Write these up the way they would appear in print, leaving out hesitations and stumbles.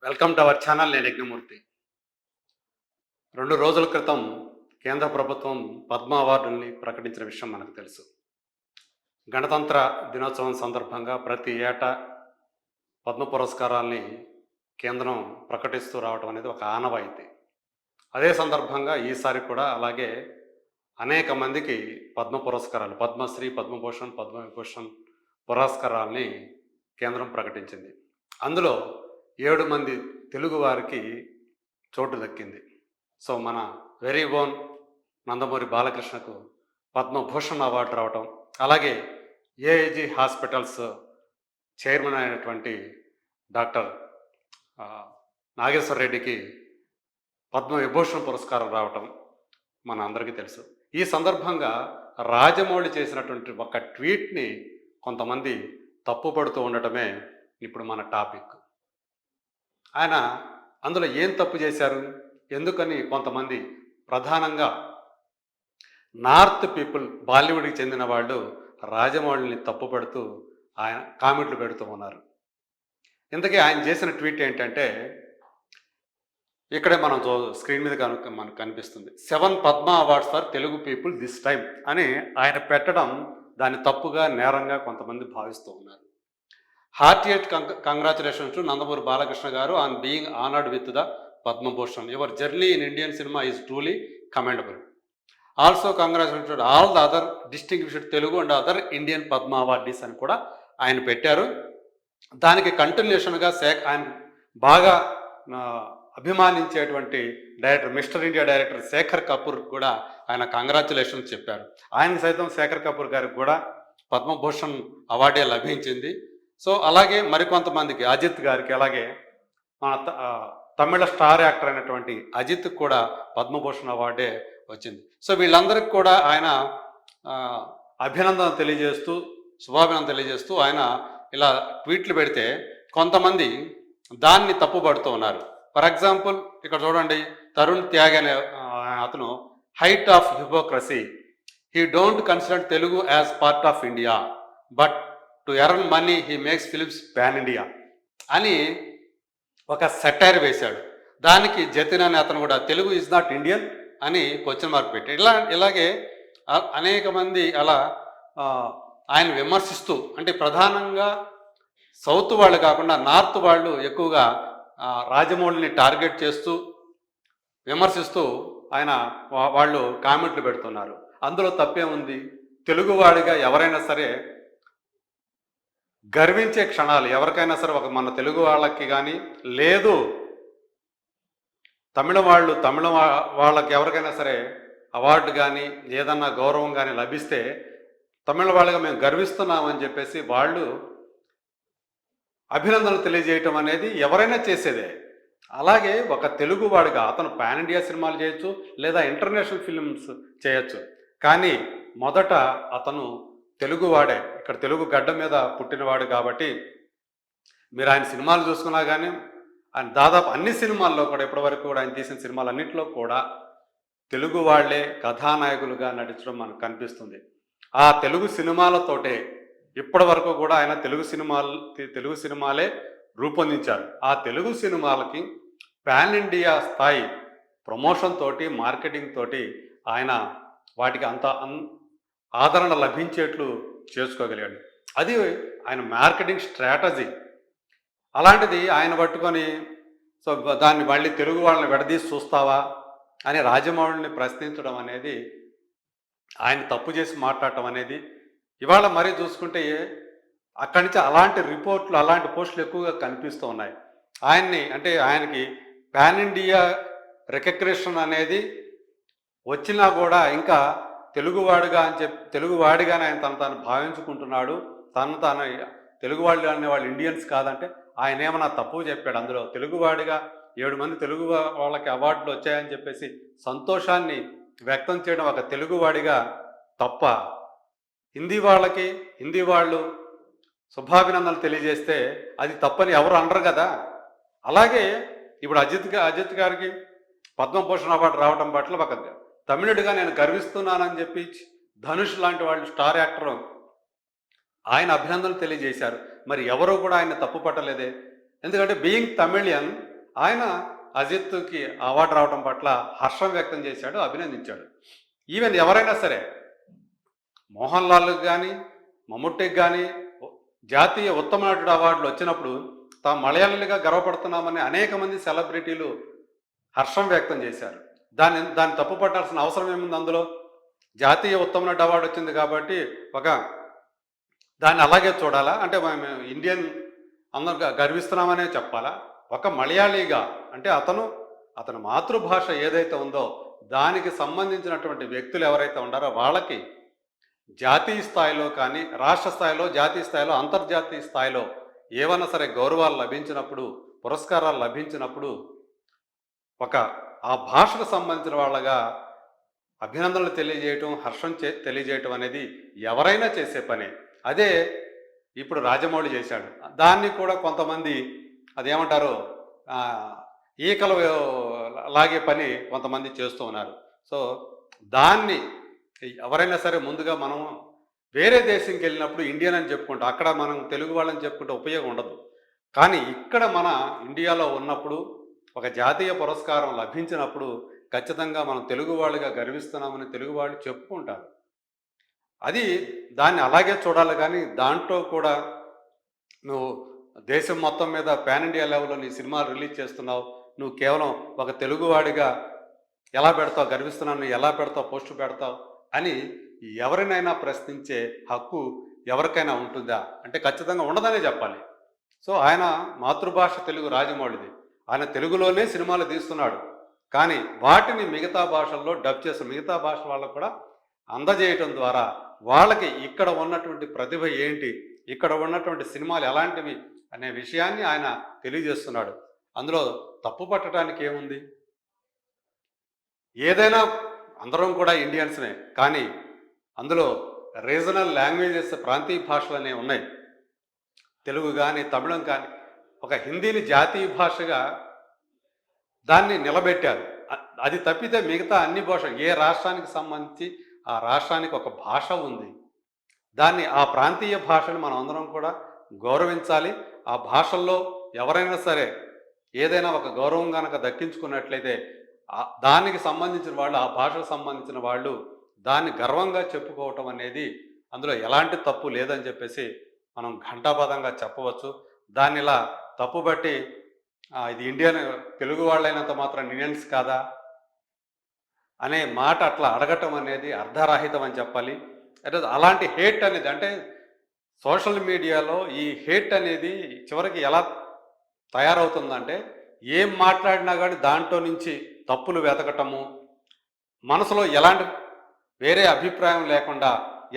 Welcome to our channel. నేను యజ్ఞమూర్తి. 2 రోజుల క్రితం కేంద్ర ప్రభుత్వం పద్మ అవార్డుల్ని ప్రకటించిన విషయం మనకు తెలుసు. గణతంత్ర దినోత్సవం సందర్భంగా ప్రతి ఏటా పద్మ పురస్కారాల్ని కేంద్రం ప్రకటిస్తూ రావడం అనేది ఒక ఆనవాయితీ. అదే సందర్భంగా ఈసారి కూడా అలాగే అనేక మందికి పద్మ పురస్కారాలు, పద్మశ్రీ, పద్మభూషణ్, పద్మవిభూషణ్ పురస్కారాల్ని కేంద్రం ప్రకటించింది. అందులో 7 మంది తెలుగు వారికి చోటు దక్కింది. సో మన very own Nandamuri బాలకృష్ణకు Padma Bhushan award రావటం, అలాగే ఏఐజీ హాస్పిటల్స్ చైర్మన్ అయినటువంటి డాక్టర్ నాగేశ్వర రెడ్డికి పద్మవిభూషణ్ పురస్కారం రావటం మన అందరికీ తెలుసు. ఈ సందర్భంగా రాజమౌళి చేసినటువంటి ఒక ట్వీట్ని కొంతమంది తప్పుపడుతూ ఉండటమే ఇప్పుడు మన టాపిక్. ఆయన అందులో ఏం తప్పు చేశారు, ఎందుకని కొంతమంది ప్రధానంగా నార్త్ పీపుల్, బాలీవుడ్కి చెందిన వాళ్ళు రాజమౌళిని తప్పుపడుతూ ఆయన కామెంట్లు పెడుతూ ఉన్నారు. ఇంతకీ ఆయన చేసిన ట్వీట్ ఏంటంటే, ఇక్కడే మనం స్క్రీన్ మీద మనకు కనిపిస్తుంది. 7 Padma awards for Telugu people this time అని ఆయన పెట్టడం దాన్ని తప్పుగా, నేరంగా కొంతమంది భావిస్తూ ఉన్నారు. హార్టియట్ కంగ్రాచులేషన్స్ టు నందమూరి బాలకృష్ణ గారు on being honoured with the Padma Bhushan. Your journey in Indian cinema is truly commendable. Also congratulations to all the other distinguished Telugu and other Indian Padma awardees అని కూడా ఆయన పెట్టారు. దానికి కంటిన్యూషన్గా ఆయన బాగా అభిమానించేటువంటి director, mister India director Shekhar Kapoor కూడా ఆయన కంగ్రాచులేషన్స్ చెప్పారు. ఆయనకు సైతం శేఖర్ కపూర్ గారికి కూడా పద్మభూషణ్ అవార్డే లభించింది. సో అలాగే మరికొంతమందికి, అజిత్ గారికి, అలాగే మన తమిళ స్టార్ యాక్టర్ అయినటువంటి అజిత్ కూడా పద్మభూషణ్ అవార్డే వచ్చింది. సో వీళ్ళందరికీ కూడా ఆయన అభినందన తెలియజేస్తూ, శుభాభినందన తెలియజేస్తూ ఆయన ఇలా ట్వీట్లు పెడితే కొంతమంది దాన్ని తప్పుపడుతూ ఉన్నారు. ఫర్ ఎగ్జాంపుల్ ఇక్కడ చూడండి, తరుణ్ త్యాగ్ అనే అతను height of hypocrisy, he don't consider Telugu as part of India but to earn money he makes films pan India అని ఒక సెటైర్ వేశాడు. దానికి జతిన్ అనే అతను కూడా తెలుగు ఈజ్ నాట్ ఇండియన్ అని క్వశ్చన్ మార్క్ పెట్టాడు. ఇలాగే అనేక మంది అలా ఆయన విమర్శిస్తూ, అంటే ప్రధానంగా సౌత్ వాళ్ళు కాకుండా నార్త్ వాళ్ళు ఎక్కువగా రాజమౌళిని టార్గెట్ చేస్తూ విమర్శిస్తూ వాళ్ళు కామెంట్లు పెడుతున్నారు. అందులో తప్పేముంది? తెలుగువాడిగా ఎవరైనా సరే గర్వించే క్షణాలు, ఎవరికైనా సరే, ఒక మన తెలుగు వాళ్ళకి కానీ, లేదు తమిళ వాళ్ళకి ఎవరికైనా సరే అవార్డు కానీ ఏదన్నా గౌరవం కానీ లభిస్తే తమిళ వాళ్ళగా మేము గర్విస్తున్నామని చెప్పేసి వాళ్ళు అభినందనలు తెలియజేయటం అనేది ఎవరైనా చేసేదే. అలాగే ఒక తెలుగువాడిగా అతను పాన్ ఇండియా సినిమాలు చేయొచ్చు, లేదా ఇంటర్నేషనల్ ఫిల్మ్స్ చేయొచ్చు, కానీ మొదట అతను తెలుగువాడే, ఇక్కడ తెలుగు గడ్డ మీద పుట్టినవాడు కాబట్టి మీరు ఆయన సినిమాలు చూసుకున్నా కానీ ఆయన దాదాపు అన్ని సినిమాల్లో కూడా, ఇప్పటివరకు కూడా ఆయన తీసిన సినిమాలన్నింటిలో కూడా తెలుగు వాళ్లే కథానాయకులుగా నటించడం మనకు కనిపిస్తుంది. ఆ తెలుగు సినిమాలతోటే ఇప్పటి వరకు కూడా ఆయన తెలుగు సినిమాలే రూపొందించారు. ఆ తెలుగు సినిమాలకి పాన్ ఇండియా స్థాయి ప్రమోషన్ తోటి, మార్కెటింగ్ తోటి ఆయన వాటికి అంత ఆదరణ లభించేట్లు చేసుకోగలిగాడు. అది ఆయన మార్కెటింగ్ స్ట్రాటజీ. అలాంటిది ఆయన పట్టుకొని సో దాన్ని మళ్ళీ తెలుగు వాళ్ళని విడదీసి చూస్తావా అని రాజమౌళిని ప్రశ్నించడం అనేది, ఆయన తప్పు చేసి మాట్లాడటం అనేది ఇవాళ మరీ చూసుకుంటే అక్కడి నుంచి అలాంటి రిపోర్ట్లు, అలాంటి పోస్టులు ఎక్కువగా కనిపిస్తూ ఉన్నాయి. ఆయనకి పాన్ ఇండియా రికగ్నిషన్ అనేది వచ్చినా కూడా ఇంకా తెలుగువాడిగా తెలుగువాడిగానే ఆయన తను భావించుకుంటున్నాడు. తాను తెలుగువాళ్ళు అనేవాళ్ళు ఇండియన్స్ కాదంటే ఆయన ఏమన్నా తప్పు చెప్పాడు. అందులో తెలుగువాడిగా 7 మంది తెలుగు వాళ్ళకి అవార్డులు వచ్చాయని చెప్పేసి సంతోషాన్ని వ్యక్తం చేయడం ఒక తెలుగువాడిగా తప్ప, హిందీ వాళ్ళు శుభాభినందనలు తెలియజేస్తే అది తప్పని ఎవరు అనరు కదా. అలాగే ఇప్పుడు అజిత్ గారికి పద్మభూషణ్ అవార్డు రావడం పట్ల ఒక తమిళుడిగా నేను గర్విస్తున్నానని చెప్పి ధనుష్ లాంటి వాళ్ళు, స్టార్ యాక్టర్, ఆయన అభినందనలు తెలియజేశారు. మరి ఎవరో కూడా ఆయన తప్పు పట్టలేదే. ఎందుకంటే బీయింగ్ తమిళియన్ ఆయన అజిత్కి అవార్డు రావడం పట్ల హర్షం వ్యక్తం చేశాడు, అభినందించాడు. ఈవెన్ ఎవరైనా సరే మోహన్ లాల్కి కానీ మమ్ముట్టికి కానీ జాతీయ ఉత్తమ నటుడు అవార్డులు వచ్చినప్పుడు తాము మలయాళీలుగా గర్వపడుతున్నామని అనేక మంది సెలబ్రిటీలు హర్షం వ్యక్తం చేశారు. దాన్ని తప్పు పట్టాల్సిన అవసరం ఏముంది అందులో? జాతీయ ఉత్తమ నటుడు అవార్డు వచ్చింది కాబట్టి ఒక దాన్ని అలాగే చూడాలా? అంటే మేము ఇండియన్ అందరు గర్విస్తున్నామనే చెప్పాలా? ఒక మలయాళీగా అంటే అతని మాతృభాష ఏదైతే ఉందో దానికి సంబంధించినటువంటి వ్యక్తులు ఎవరైతే ఉన్నారో వాళ్ళకి జాతీయ స్థాయిలో కానీ రాష్ట్ర స్థాయిలో, జాతీయ స్థాయిలో, అంతర్జాతీయ స్థాయిలో ఏవైనా సరే గౌరవాలు లభించినప్పుడు, పురస్కారాలు లభించినప్పుడు ఆ భాషకు సంబంధించిన వాళ్ళగా అభినందనలు తెలియజేయటం, హర్షం తెలియజేయటం అనేది ఎవరైనా చేసే పనే. అదే ఇప్పుడు రాజమౌళి చేశాడు. దాన్ని కూడా కొంతమంది అదేమంటారు ఈకలు లాగే పని కొంతమంది చేస్తూ ఉన్నారు. సో దాన్ని ఎవరైనా సరే ముందుగా మనం వేరే దేశంకి వెళ్ళినప్పుడు ఇండియన్ అని చెప్పుకుంటాం, అక్కడ మనం తెలుగు వాళ్ళని చెప్పుకుంటే ఉపయోగం ఉండదు. కానీ ఇక్కడ మన ఇండియాలో ఉన్నప్పుడు ఒక జాతీయ పురస్కారం లభించినప్పుడు ఖచ్చితంగా మనం తెలుగు వాళ్ళుగా గర్విస్తున్నామని తెలుగు వాళ్ళు చెప్పుకుంటారు. దాన్ని అలాగే చూడాలి. కానీ దాంట్లో కూడా నువ్వు దేశం మొత్తం మీద పాన్ ఇండియా లెవెల్లో నీ సినిమాలు రిలీజ్ చేస్తున్నావు, నువ్వు కేవలం ఒక తెలుగువాడిగా ఎలా పెడతావు, గర్విస్తున్నాను ఎలా పెడతావు, పోస్టు పెడతావు అని ఎవరినైనా ప్రశ్నించే హక్కు ఎవరికైనా ఉంటుందా అంటే ఖచ్చితంగా ఉండదనే చెప్పాలి. సో ఆయన మాతృభాష తెలుగు, రాజమౌళిది. ఆయన తెలుగులోనే సినిమాలు తీస్తున్నాడు. కానీ వాటిని మిగతా భాషల్లో డబ్ చేస్తున్న మిగతా భాష వాళ్ళకు కూడా అందజేయటం ద్వారా వాళ్ళకి ఇక్కడ ఉన్నటువంటి ప్రతిభ ఏంటి, ఇక్కడ ఉన్నటువంటి సినిమాలు ఎలాంటివి అనే విషయాన్ని ఆయన తెలియజేస్తున్నాడు. అందులో తప్పు పట్టడానికి ఏముంది? ఏదైనా అందరం కూడా ఇండియన్స్నే, కానీ అందులో రీజనల్ లాంగ్వేజెస్, ప్రాంతీయ భాషలు అనేవి ఉన్నాయి. తెలుగు కానీ తమిళం కానీ ఒక హిందీని జాతీయ భాషగా దాన్ని నిలబెట్టారు. అది తప్పితే మిగతా అన్ని భాషలు ఏ రాష్ట్రానికి సంబంధించి ఆ రాష్ట్రానికి ఒక భాష ఉంది. ఆ ప్రాంతీయ భాషను మనం అందరం కూడా గౌరవించాలి. ఆ భాషల్లో ఎవరైనా సరే ఏదైనా ఒక గౌరవం కనుక దక్కించుకున్నట్లయితే దానికి సంబంధించిన వాళ్ళు, ఆ భాషకు సంబంధించిన వాళ్ళు దాన్ని గర్వంగా చెప్పుకోవటం అనేది అందులో ఎలాంటి తప్పు లేదని చెప్పేసి మనం ఘంటాపదంగా చెప్పవచ్చు. దాన్ని ఇలా తప్పుబట్టి ఇది ఇండియన్ తెలుగు వాళ్ళైనంత మాత్రం ఇండియన్స్ కాదా అనే మాట అట్లా అడగటం అనేది అర్ధరాహితం అని చెప్పాలి. అంటే అలాంటి హేట్ అనేది అంటే సోషల్ మీడియాలో ఈ హేట్ అనేది చివరికి ఎలా తయారవుతుందంటే ఏం మాట్లాడినా కానీ దాంట్లో నుంచి తప్పులు వెతకటము, మనసులో ఎలాంటి వేరే అభిప్రాయం లేకుండా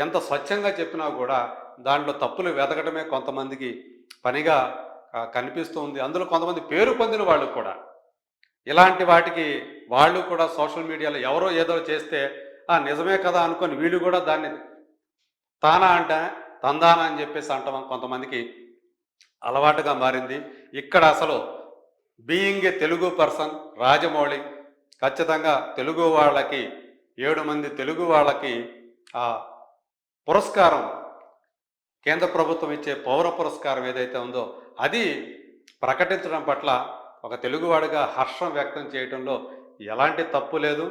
ఎంత స్వచ్ఛంగా చెప్పినా కూడా దాంట్లో తప్పులు వెతకటమే కొంతమందికి పనిగా కనిపిస్తుంది. అందులో కొంతమంది పేరు పొందిన వాళ్ళు కూడా ఇలాంటి వాటికి వాళ్ళు కూడా సోషల్ మీడియాలో ఎవరో ఏదో చేస్తే నిజమే కదా అనుకొని వీళ్ళు కూడా దాన్ని తానా అంటే తందానా అని చెప్పేసి అంటాం కొంతమందికి అలవాటుగా మారింది. ఇక్కడ అసలు being a Telugu person Rajamouli ఖచ్చితంగా తెలుగు వాళ్ళకి 7 మంది తెలుగు వాళ్ళకి ఆ పురస్కారం, కేంద్ర ప్రభుత్వం ఇచ్చే పౌర పురస్కారం ఏదైతే ఉందో అది ప్రకటించడం పట్ల ఒక తెలుగువాడిగా హర్షం వ్యక్తం చేయడంలో ఎలాంటి తప్పు లేదు.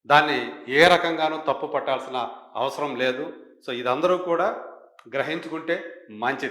దాన్ని ఏ రకంగానూ తప్పు పట్టాల్సిన అవసరం లేదు. సో ఇదందరూ కూడా గ్రహించుకుంటే మంచిది.